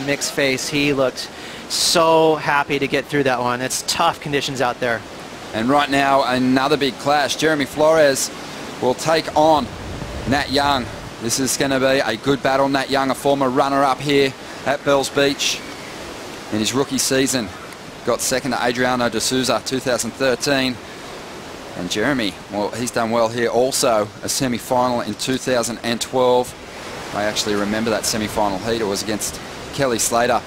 Mick's face, he looked so happy to get through that one. It's tough conditions out there. And right now, another big clash. Jeremy Flores will take on Nat Young. This is going to be a good battle. Nat Young, a former runner-up here at BellsBeach in his rookie season. Got second to Adriano de Souza, 2013. And Jeremy, well, he's done well here also. A semi-final in 2012. I actually remember that semi-final heat. It was against Kelly Slater.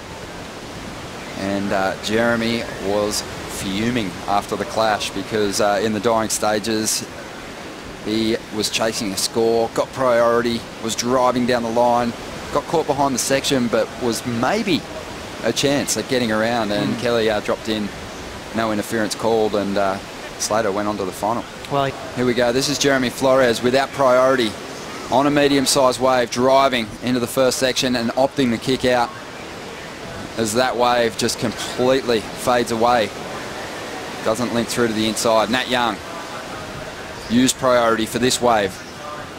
And Jeremy was fuming after the clash because in the dying stages, he was chasing a score, got priority, was driving down the line, got caught behind the section, but was maybe a chance at getting around. And Kelly dropped in, no interference called, and Slater went on to the final. Well, here we go. This is Jeremy Flores without priority on a medium-sized wave, driving into the first section and opting to kick out as that wave just completely fades away. Doesn't link through to the inside. Nat Young used priority for this wave.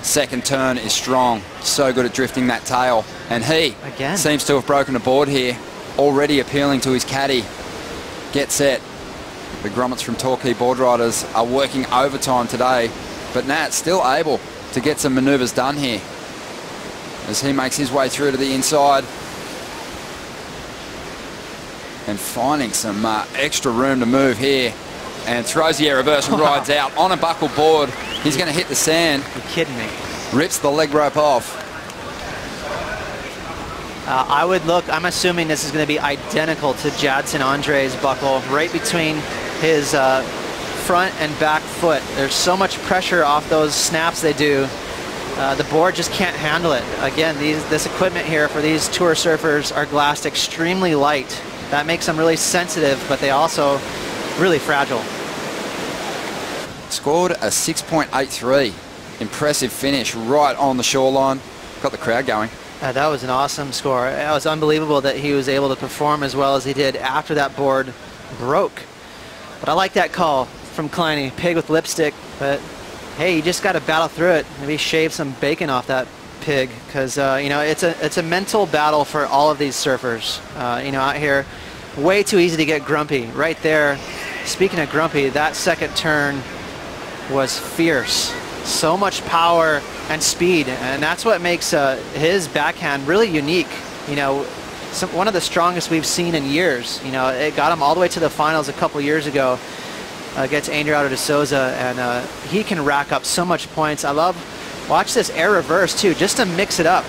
Second turn is strong. So good at drifting that tail. And he again seems to have broken a board here. Already appealing to his caddy. Get set. The grommets from Torquay Board Riders are working overtime today, but Nat still able to get some manoeuvres done here as he makes his way through to the inside and finding some extra room to move here, and throws the air reverse and rides out on a buckle board. He's going to hit the sand. You're kidding me. Rips the leg rope off. I'm assuming this is going to be identical to Jadson Andre's buckle, right between his front and back foot. There's so much pressure off those snaps they do. The board just can't handle it. Again, this equipment here for these tour surfers are glassed extremely light. That makes them really sensitive, but they also really fragile. Scored a 6.83. Impressive finish right on the shoreline. Got the crowd going. That was an awesome score. It was unbelievable that he was able to perform as well as he did after that board broke. But I like that call from Kleiny. Pig with lipstick, but hey, you just got to battle through it. Maybe shave some bacon off that pig, because you know, it's a mental battle for all of these surfers. You know, out here, way too easy to get grumpy. Right there, speaking of grumpy, that second turn was fierce. So much power and speed, and that's what makes his backhand really unique. You know, one of the strongest we've seen in years. You know, it got him all the way to the finals a couple years ago against Adriano de Souza, and he can rack up so much points. I love, watch this air reverse too, just to mix it up.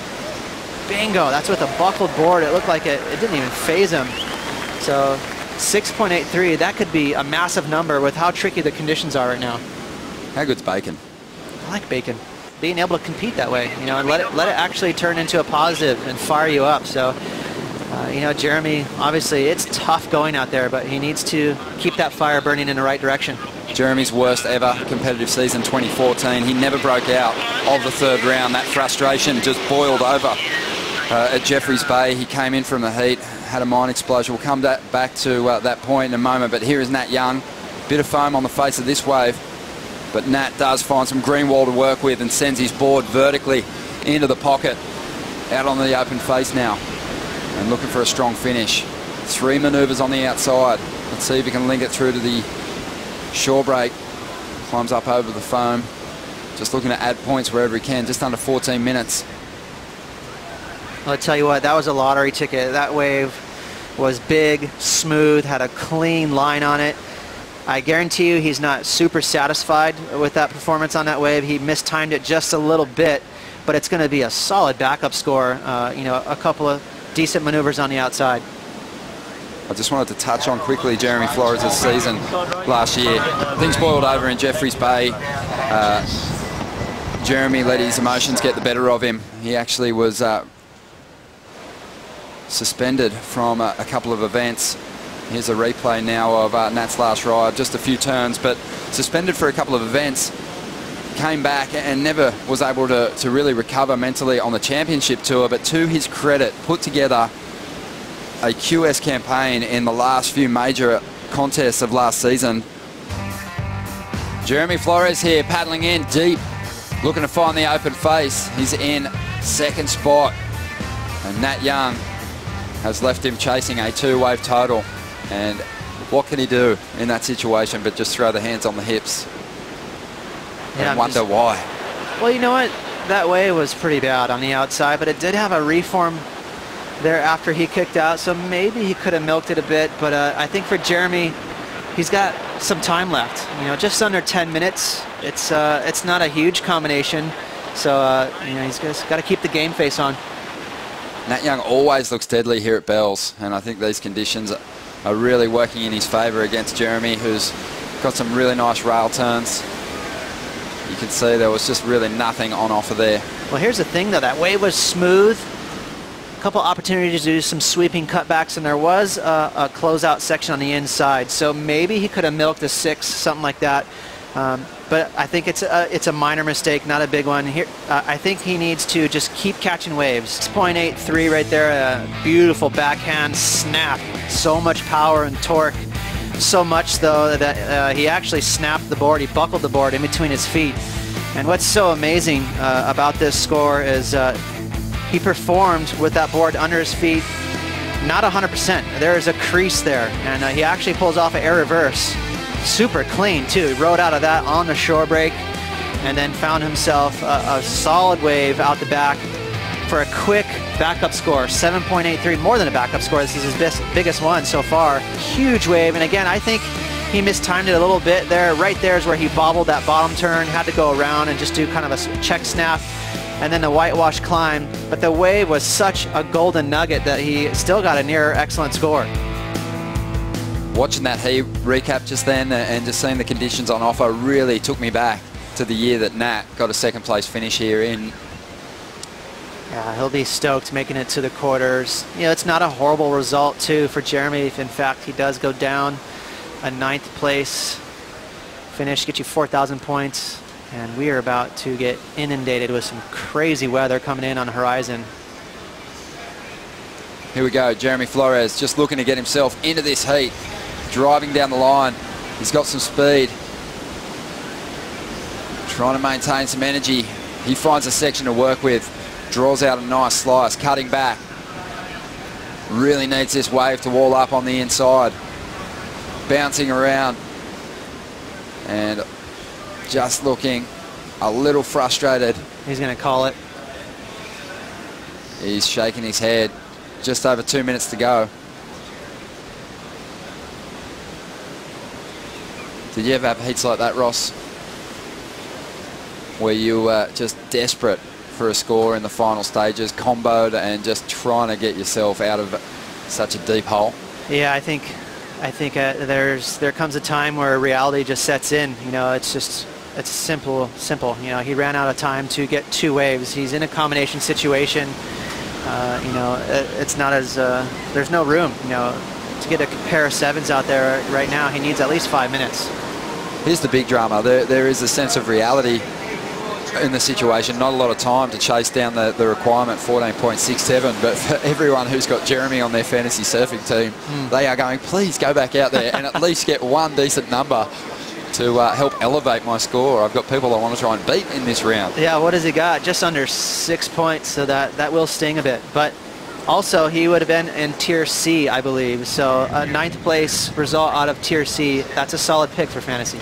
Bingo, that's with a buckled board. It looked like it didn't even phase him. So 6.83, that could be a massive number with how tricky the conditions are right now. How good's bacon? I like bacon. Being able to compete that way, you know, and let it actually turn into a positive and fire you up. So, you know, Jeremy, obviously it's tough going out there, but he needs to keep that fire burning in the right direction. Jeremy's worst ever competitive season, 2014. He never broke out of the third round. That frustration just boiled over at Jeffreys Bay. He came in from the heat, had a mine explosion. We'll come back to that point in a moment, but here is Nat Young. Bit of foam on the face of this wave. But Nat does find some green wall to work with and sends his board vertically into the pocket. Out on the open face now and looking for a strong finish. 3 manoeuvres on the outside. Let's see if he can link it through to the shore break. Climbs up over the foam. Just looking to add points wherever he can. Just under 14 minutes. I'll tell you what, that was a lottery ticket. That wave was big, smooth, had a clean line on it. I guarantee you he's not super satisfied with that performance on that wave. He mistimed it just a little bit, but it's going to be a solid backup score. You know, a couple of decent maneuvers on the outside. I just wanted to touch on quickly Jeremy Flores' season last year. Things boiled over in Jeffreys Bay. Jeremy let his emotions get the better of him. He actually was suspended from a couple of events. Here's a replay now of Nat's last ride, just a few turns, but suspended for a couple of events. Came back and never was able to really recover mentally on the championship tour, but to his credit, put together a QS campaign in the last few major contests of last season. Jeremy Flores here, paddling in deep, looking to find the open face. He's in second spot. And Nat Young has left him chasing a 2-wave total. And what can he do in that situation but just throw the hands on the hips and wonder why? Well, you know what? That wave was pretty bad on the outside, but it did have a reform there after he kicked out, so maybe he could have milked it a bit. But I think for Jeremy, he's got some time left. You know, just under 10 minutes. It's not a huge combination, so you know, he's just got to keep the game face on. Nat Young always looks deadly here at Bells, and I think these conditions are really working in his favour against Jeremy, who's got some really nice rail turns. You can see there was just really nothing on offer there. Well, here's the thing, though. That wave was smooth. A couple opportunities to do some sweeping cutbacks, and there was a closeout section on the inside. So maybe he could have milked a 6, something like that. But I think it's a minor mistake, not a big one. Here, I think he needs to just keep catching waves. 6.83 right there, a beautiful backhand snap. So much power and torque. So much, though, that he actually snapped the board. He buckled the board in between his feet. And what's so amazing about this score is he performed with that board under his feet, not 100%. There is a crease there, and he actually pulls off an air reverse. Super clean, too. He rode out of that on the shore break and then found himself a solid wave out the back for a quick backup score, 7.83, more than a backup score. This is his biggest one so far. Huge wave, and again, I think he mistimed it a little bit there. Right there is where he bobbled that bottom turn, had to go around and just do kind of a check snap, and then the whitewash climb. But the wave was such a golden nugget that he still got a near excellent score. Watching that heat recap just then and just seeing the conditions on offer really took me back to the year that Nat got a second place finish here in. Yeah, he'll be stoked making it to the quarters. You know, it's not a horrible result, too, for Jeremy. If, in fact, he does go down a 9th place finish, get you 4,000 points. And we are about to get inundated with some crazy weather coming in on the horizon. Here we go, Jeremy Flores just looking to get himself into this heat. Driving down the line. He's got some speed. Trying to maintain some energy. He finds a section to work with. Draws out a nice slice, cutting back. Really needs this wave to wall up on the inside. Bouncing around. And just looking a little frustrated. He's going to call it. He's shaking his head. Just over 2 minutes to go. Did you ever have heats like that, Ross? Where you were just desperate for a score in the final stages, comboed and just trying to get yourself out of such a deep hole? Yeah, I think there comes a time where reality just sets in. You know, it's simple. You know, he ran out of time to get 2 waves. He's in a combination situation. You know, it's not as there's no room. You know, to get a pair of 7s out there right now, he needs at least 5 minutes. Here's the big drama. There is a sense of reality in the situation. Not a lot of time to chase down the requirement, 14.67. But for everyone who's got Jeremy on their fantasy surfing team, they are going, please go back out there and at least get one decent number to help elevate my score. I've got people I want to try and beat in this round. Yeah, what has he got? Just under 6 points, so that will sting a bit. But also, he would have been in Tier C, I believe. So a 9th place result out of Tier C, that's a solid pick for fantasy.